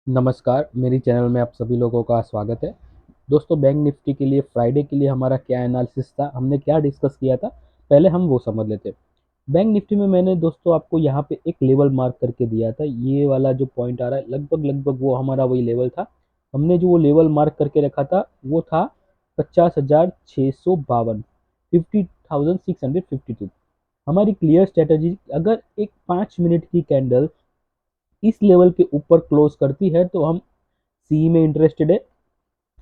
नमस्कार, मेरी चैनल में आप सभी लोगों का स्वागत है। दोस्तों, बैंक निफ्टी के लिए फ्राइडे के लिए हमारा क्या एनालिसिस था, हमने क्या डिस्कस किया था, पहले हम वो समझ लेते हैं। बैंक निफ्टी में मैंने दोस्तों आपको यहाँ पे एक लेवल मार्क करके दिया था। ये वाला जो पॉइंट आ रहा है लगभग लगभग वो हमारा वही लेवल था। हमने जो वो लेवल मार्क करके रखा था वो था 50,652, 50,652। हमारी क्लियर स्ट्रेटजी, अगर एक 5 मिनट की कैंडल इस लेवल के ऊपर क्लोज करती है तो हम सी में इंटरेस्टेड है,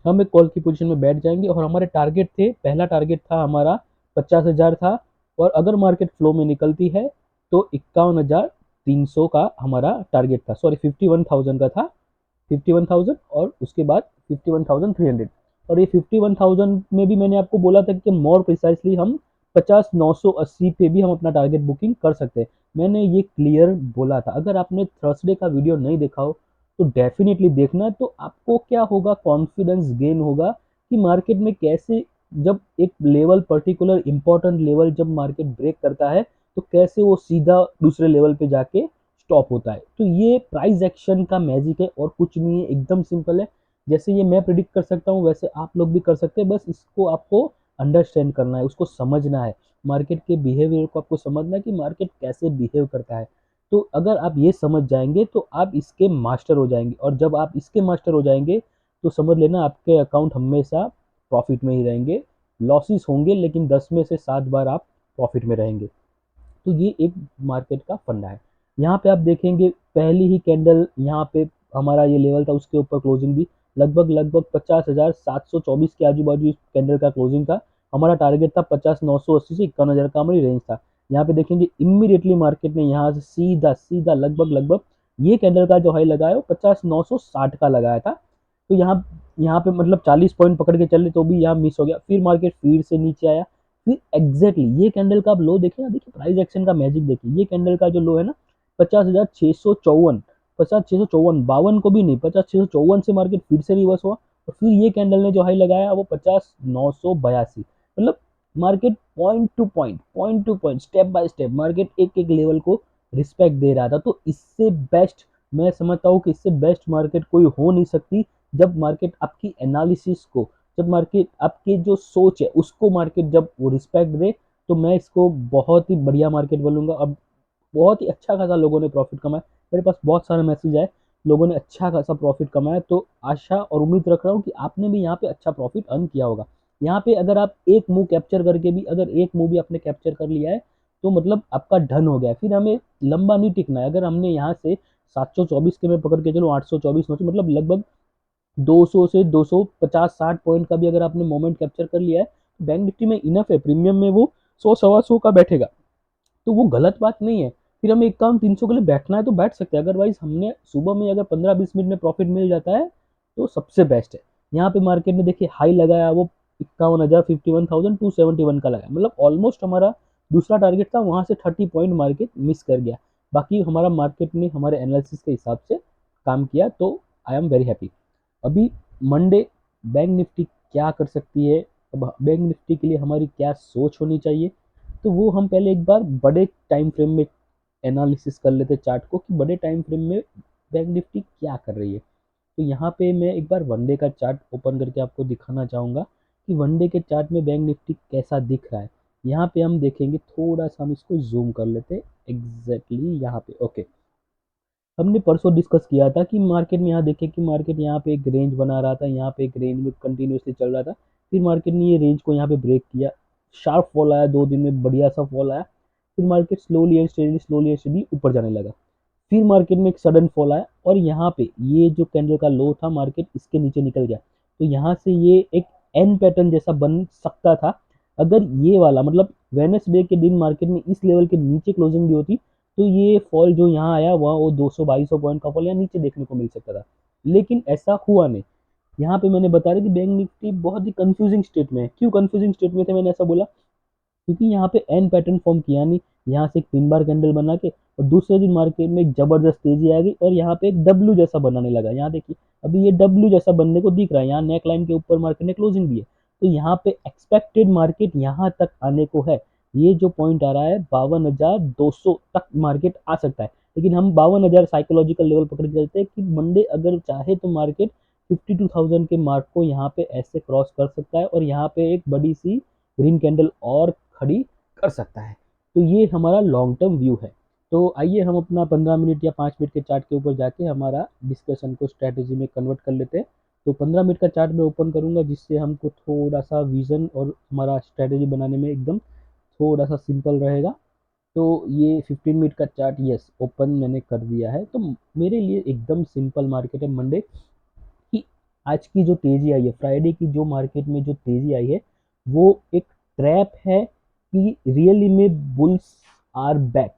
हम एक कॉल की पोजीशन में बैठ जाएंगे। और हमारे टारगेट थे, पहला टारगेट था हमारा 50,000 था, और अगर मार्केट फ्लो में निकलती है तो 51,300 का हमारा टारगेट था, सॉरी 51,000 का था, 51,000 और उसके बाद 51,300। और ये 51,000 में भी मैंने आपको बोला था कि मोर प्रिसाइसली हम 50,980 पे भी हम अपना टारगेट बुकिंग कर सकते हैं। मैंने ये क्लियर बोला था। अगर आपने थर्सडे का वीडियो नहीं देखा हो तो डेफिनेटली देखना, तो आपको क्या होगा, कॉन्फिडेंस गेन होगा कि मार्केट में कैसे, जब एक लेवल पर्टिकुलर इंपॉर्टेंट लेवल जब मार्केट ब्रेक करता है तो कैसे वो सीधा दूसरे लेवल पे जाके स्टॉप होता है। तो ये प्राइस एक्शन का मैजिक है और कुछ नहीं है, एकदम सिंपल है। जैसे ये मैं प्रिडिक्ट कर सकता हूँ वैसे आप लोग भी कर सकते हैं, बस इसको आपको अंडरस्टैंड करना है, उसको समझना है, मार्केट के बिहेवियर को आपको समझना है कि मार्केट कैसे बिहेव करता है। तो अगर आप ये समझ जाएंगे तो आप इसके मास्टर हो जाएंगे, और जब आप इसके मास्टर हो जाएंगे तो समझ लेना आपके अकाउंट हमेशा प्रॉफिट में ही रहेंगे। लॉसेस होंगे लेकिन 10 में से 7 बार आप प्रॉफिट में रहेंगे। तो ये एक मार्केट का फंडा है। यहाँ पे आप देखेंगे पहली ही कैंडल यहाँ पे हमारा ये लेवल था, उसके ऊपर क्लोजिंग भी लगभग लगभग 50,724 के आजू बाजू इस कैंडल का क्लोजिंग था। हमारा टारगेट था 50,980 से 51,000 का हमारी रेंज था। यहाँ पे देखेंगे इमीडिएटली मार्केट ने यहाँ से सीधा सीधा लगभग लगभग ये कैंडल का जो हाई लगाया वो 50,960 का लगाया था। तो यहाँ यहाँ पे मतलब 40 पॉइंट पकड़ के चले तो भी यहाँ मिस हो गया, फिर मार्केट फिर से नीचे आया। फिर एग्जैक्टली ये कैंडल का आप लो देखिए ना, देखिए प्राइस एक्शन का मैजिक देखिए, ये कैंडल का जो लो है ना 50,654, 50,654, 52 को भी नहीं, 50,654 से मार्केट फिर से रिवर्स हुआ। और फिर ये कैंडल ने जो हाई लगाया वो 50,982। मतलब market point two point step by step market एक एक लेवल को रिस्पेक्ट दे रहा था। तो इससे बेस्ट मैं समझता हूँ कि इससे बेस्ट मार्केट कोई हो नहीं सकती। जब मार्केट आपकी एनालिसिस को, जब मार्केट आपके जो सोच है उसको मार्केट जब वो रिस्पेक्ट दे, तो मैं इसको बहुत ही बढ़िया मार्केट बोलूँगा। अब बहुत ही अच्छा खासा लोगों ने प्रॉफिट कमाया, मेरे पास बहुत सारे मैसेज आए, लोगों ने अच्छा खासा प्रॉफिट कमाया। तो आशा और उम्मीद रख रहा हूँ कि आपने भी यहाँ पे अच्छा प्रॉफिट अर्न किया होगा। यहाँ पे अगर आप एक मूव कैप्चर करके भी, अगर एक मूव भी आपने कैप्चर कर लिया है तो मतलब आपका डन हो गया है। फिर हमें लंबा नहीं टिकना है। अगर हमने यहाँ से 724 के में पकड़ के चलो 824 मतलब लगभग 200 से 250-60 पॉइंट का भी अगर आपने मोमेंट कैप्चर कर लिया है तो बैंक निफ्टी में इनफ है, प्रीमियम में वो 100 सवा 100 का बैठेगा। तो वो गलत बात नहीं है। फिर हमें एक काम 300 के लिए बैठना है तो बैठ सकते हैं, अदरवाइज हमने सुबह में अगर 15-20 मिनट में प्रॉफिट मिल जाता है तो सबसे बेस्ट है। यहाँ पे मार्केट ने देखिए हाई लगाया वो 51,000, 51,271 का लगाया, मतलब ऑलमोस्ट हमारा दूसरा टारगेट था वहां से 30 पॉइंट मार्केट मिस कर गया। बाकी हमारा मार्केट ने हमारे एनालिसिस के हिसाब से काम किया, तो आई एम वेरी हैप्पी। अभी मंडे बैंक निफ्टी क्या कर सकती है, अब बैंक निफ्टी के लिए हमारी क्या सोच होनी चाहिए, तो वो हम पहले एक बार बड़े टाइम फ्रेम में एनालिसिस कर लेते चार्ट को कि बड़े टाइम फ्रेम में बैंक निफ्टी क्या कर रही है। तो यहाँ पे मैं एक बार वनडे का चार्ट ओपन करके आपको दिखाना चाहूँगा कि वनडे के चार्ट में बैंक निफ्टी कैसा दिख रहा है। यहाँ पे हम देखेंगे, थोड़ा सा हम इसको जूम कर लेते हैं एग्जैक्टली यहाँ पे। ओके, हमने परसों डिस्कस किया था कि मार्केट में यहाँ देखें कि मार्केट यहाँ पे एक रेंज बना रहा था, यहाँ पे एक रेंज में कंटिन्यूसली चल रहा था। फिर मार्केट ने ये रेंज को यहाँ पे ब्रेक किया, शार्प फॉल आया, 2 दिन में बढ़िया सा फॉल आया। फिर मार्केट स्लोली एंड स्टेडली ऊपर जाने लगा। फिर मार्केट में एक सडन फॉल आया और यहाँ पे ये जो कैंडल का लो था मार्केट इसके नीचे निकल गया। तो यहाँ से ये एक एन पैटर्न जैसा बन सकता था। अगर ये वाला मतलब वेनसडे के दिन मार्केट में इस लेवल के नीचे क्लोजिंग दी होती तो ये फॉल जो यहाँ आया वह वो 200-250 पॉइंट का फॉल यहाँ नीचे देखने को मिल सकता था, लेकिन ऐसा हुआ नहीं। यहाँ पे मैंने बता रहा कि बैंक निफ्टी बहुत ही कंफ्यूजिंग स्टेट में है। क्यों कंफ्यूजिंग स्टेट में थे मैंने ऐसा बोला, क्योंकि यहाँ पे एन पैटर्न फॉर्म किया नहीं, यहाँ से एक पिन बार कैंडल बना के और दूसरे दिन मार्केट में एक जबरदस्त तेजी आ गई और यहाँ पे एक डब्ल्यू जैसा बनाने लगा। यहाँ देखिए अभी ये डब्ल्यू जैसा बनने को दिख रहा है, यहाँ नेक लाइन के ऊपर मार्केट ने क्लोजिंग दी है। तो यहाँ पे एक्सपेक्टेड मार्केट यहाँ तक आने को है। ये जो पॉइंट आ रहा है 52,200 तक मार्केट आ सकता है, लेकिन हम 52,000 साइकोलॉजिकल लेवल पकड़ के चलते हैं कि मंडे अगर चाहे तो मार्केट 52,000 के मार्क को यहाँ पे ऐसे क्रॉस कर सकता है और यहाँ पे एक बड़ी सी ग्रीन कैंडल और खड़ी कर सकता है। तो ये हमारा लॉन्ग टर्म व्यू है। तो आइए हम अपना 15 मिनट या 5 मिनट के चार्ट के ऊपर जाके हमारा डिस्कशन को स्ट्रैटेजी में कन्वर्ट कर लेते हैं। तो 15 मिनट का चार्ट मैं ओपन करूंगा, जिससे हमको थोड़ा सा विजन और हमारा स्ट्रैटेजी बनाने में एकदम थोड़ा सा सिंपल रहेगा। तो ये 15 मिनट का चार्ट यस ओपन मैंने कर दिया है। तो मेरे लिए एकदम सिंपल मार्केट है मंडे कि आज की जो तेज़ी आई है, फ्राइडे की जो मार्केट में जो तेज़ी आई है, वो एक ट्रैप है कि रियली में bulls are back,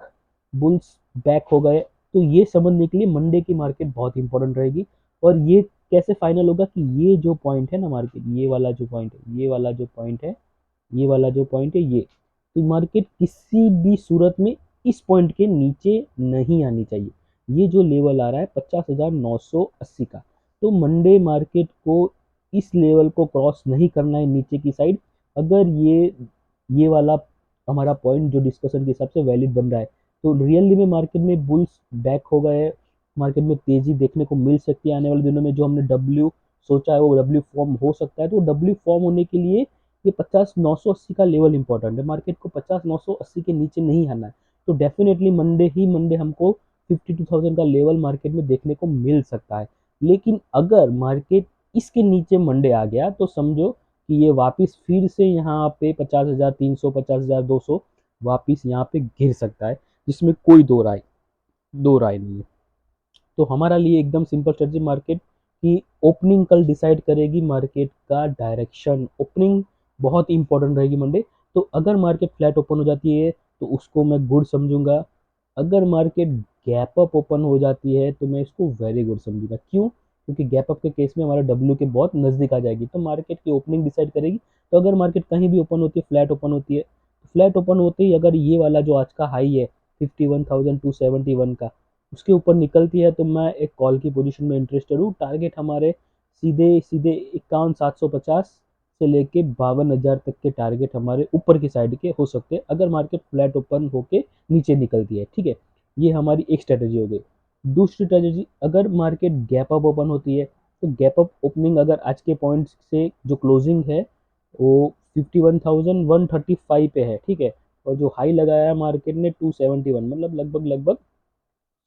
bulls back हो गए। तो ये समझने के लिए मंडे की मार्केट बहुत इंपॉर्टेंट रहेगी। और ये कैसे फाइनल होगा कि ये जो पॉइंट है ना मार्केट, ये वाला जो पॉइंट है, ये वाला जो पॉइंट है, ये वाला जो पॉइंट है, ये तो मार्केट किसी भी सूरत में इस पॉइंट के नीचे नहीं आनी चाहिए। ये जो लेवल आ रहा है 50,980 का, तो मंडे मार्केट को इस लेवल को क्रॉस नहीं करना है नीचे की साइड। अगर ये वाला हमारा पॉइंट जो डिस्कशन के हिसाब से वैलिड बन रहा है, तो रियली में मार्केट में बुल्स बैक हो गए, मार्केट में तेजी देखने को मिल सकती है आने वाले दिनों में। जो हमने डब्ल्यू सोचा है वो डब्ल्यू फॉर्म हो सकता है। तो डब्ल्यू फॉर्म होने के लिए ये 50,980 का लेवल इंपॉर्टेंट है। मार्केट को 50,980 के नीचे नहीं आना है। तो डेफिनेटली मंडे हमको 52,000 का लेवल मार्केट में देखने को मिल सकता है। लेकिन अगर मार्केट इसके नीचे मंडे आ गया तो समझो कि ये वापस फिर से यहाँ पे 50,300 50,200 वापस यहाँ पे गिर सकता है, जिसमें कोई दो राय नहीं है। तो हमारा लिए एकदम सिंपल स्ट्रेटजी मार्केट की ओपनिंग कल डिसाइड करेगी मार्केट का डायरेक्शन। ओपनिंग बहुत इंपॉर्टेंट रहेगी मंडे। तो अगर मार्केट फ्लैट ओपन हो जाती है तो उसको मैं गुड समझूंगा। अगर मार्केट गैप अप ओपन हो जाती है तो मैं इसको वेरी गुड समझूंगा। क्यों? क्योंकि गैप अप के केस में हमारा डब्ल्यू के बहुत नज़दीक आ जाएगी, तो मार्केट की ओपनिंग डिसाइड करेगी। तो अगर मार्केट कहीं भी ओपन होती है, फ्लैट ओपन होती है, फ्लैट ओपन होते ही अगर ये वाला जो आज का हाई है 51,271 का, उसके ऊपर निकलती है, तो मैं एक कॉल की पोजीशन में इंटरेस्टेड हूँ। टारगेट हमारे सीधे सीधे 51,750 से लेके 52,000 तक के टारगेट हमारे ऊपर की साइड के हो सकते हैं अगर मार्केट फ्लैट ओपन होके नीचे निकलती है। ठीक है, ये हमारी एक स्ट्रेटेजी हो गई। दूसरी स्ट्रेटेजी, अगर मार्केट गैप अप ओपन होती है तो गैप अप ओपनिंग अगर आज के पॉइंट से जो क्लोजिंग है वो 51,135 पे है, ठीक है, और जो हाई लगाया है मार्केट ने 271, मतलब लगभग लगभग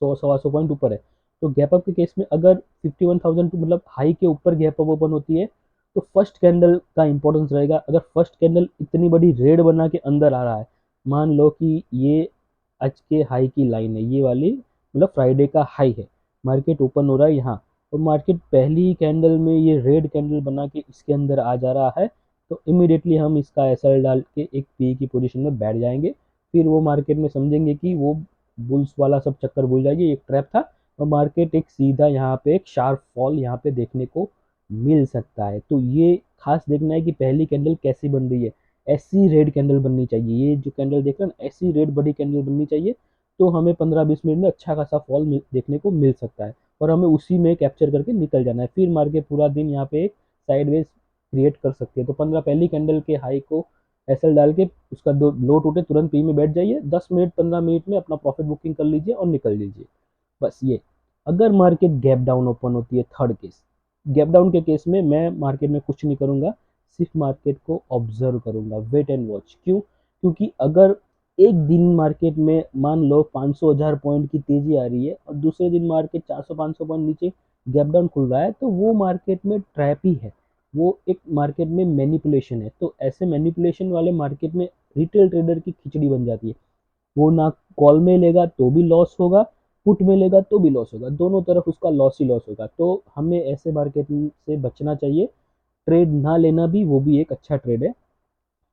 100 सवा 100 पॉइंट ऊपर है। तो गैप अप के केस में अगर 51,000 मतलब हाई के ऊपर गैप अप ओपन होती है तो फर्स्ट कैंडल का इंपॉर्टेंस रहेगा। अगर फर्स्ट कैंडल इतनी बड़ी रेड बना के अंदर आ रहा है, मान लो कि ये आज के हाई की लाइन है, ये वाली मतलब फ्राइडे का हाई है, मार्केट ओपन हो रहा है यहाँ, तो मार्केट पहली ही कैंडल में ये रेड कैंडल बना के इसके अंदर आ जा रहा है, तो इमीडिएटली हम इसका एसएल डाल के एक पी की पोजीशन में बैठ जाएंगे। फिर वो मार्केट में समझेंगे कि वो बुल्स वाला सब चक्कर भूल जाइए, एक ट्रैप था, और मार्केट एक सीधा यहाँ पे एक शार्प फॉल यहाँ पे देखने को मिल सकता है। तो ये खास देखना है कि पहली कैंडल कैसी बन रही है। ऐसी रेड कैंडल बननी चाहिए, ये जो कैंडल देख रहे हैं ना, ऐसी रेड बड़ी कैंडल बननी चाहिए। तो हमें 15-20 मिनट में अच्छा खासा फॉल देखने को मिल सकता है, और हमें उसी में कैप्चर करके निकल जाना है। फिर मार्केट पूरा दिन यहाँ पे एक साइडवेज क्रिएट कर सकती है। तो 15 पहली कैंडल के हाई को एसएल डाल के उसका दो लो टूटे तुरंत पी में बैठ जाइए, 10 मिनट 15 मिनट में अपना प्रॉफिट बुकिंग कर लीजिए और निकल लीजिए। बस ये। अगर मार्केट गैप डाउन ओपन होती है, थर्ड केस, गैप डाउन के केस में मैं मार्केट में कुछ नहीं करूंगा, सिर्फ मार्केट को ऑब्जर्व करूंगा, वेट एंड वॉच। क्यों? क्योंकि अगर एक दिन मार्केट में मान लो 500,000 पॉइंट की तेजी आ रही है और दूसरे दिन मार्केट 400-500 पॉइंट नीचे गैप डाउन खुल रहा है, तो वो मार्केट में ट्रैप ही है, वो एक मार्केट में मैनिपुलेशन है। तो ऐसे मैनिपुलेशन वाले मार्केट में रिटेल ट्रेडर की खिचड़ी बन जाती है। वो ना कॉल में लेगा तो भी लॉस होगा, पुट में लेगा तो भी लॉस होगा, दोनों तरफ उसका लॉस ही लॉस होगा। तो हमें ऐसे मार्केट से बचना चाहिए। ट्रेड ना लेना भी वो भी एक अच्छा ट्रेड है।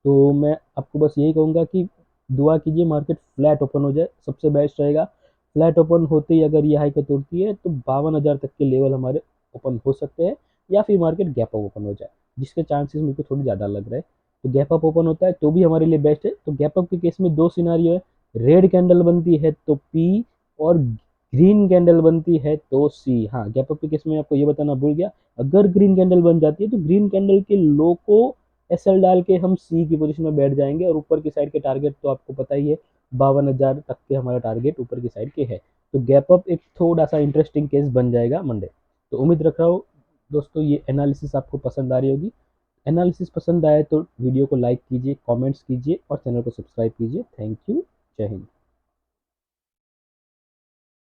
तो मैं आपको बस यही कहूँगा कि दुआ कीजिए मार्केट फ्लैट ओपन हो जाए, सबसे बेस्ट रहेगा। फ्लैट ओपन होते ही अगर ये हाई को तोड़ती है तो 52,000 तक के लेवल हमारे ओपन हो सकते हैं, या फिर मार्केट गैप अप ओपन हो जाए, जिसके चांसेस मुझे थोड़ी ज़्यादा लग रहे हैं। तो गैप अप ओपन होता है तो भी हमारे लिए बेस्ट है। तो गैप अप के केस में दो सिनारियो है, रेड कैंडल बनती है तो पी, और ग्रीन कैंडल बनती है तो सी। हाँ, गैप अप के केस में आपको ये बताना भूल गया, अगर ग्रीन कैंडल बन जाती है तो ग्रीन कैंडल के लो को एसएल डाल के हम सी की पोजीशन में बैठ जाएंगे, और ऊपर की साइड के टारगेट तो आपको पता ही है, 52,000 तक के हमारा टारगेट ऊपर की साइड के है। तो गैप अप एक थोड़ा सा इंटरेस्टिंग केस बन जाएगा मंडे। तो उम्मीद रख रहा हूँ दोस्तों ये एनालिसिस आपको पसंद आ रही होगी। एनालिसिस पसंद आए तो वीडियो को लाइक कीजिए, कमेंट्स कीजिए और चैनल को सब्सक्राइब कीजिए। Thank you. जय हिंद।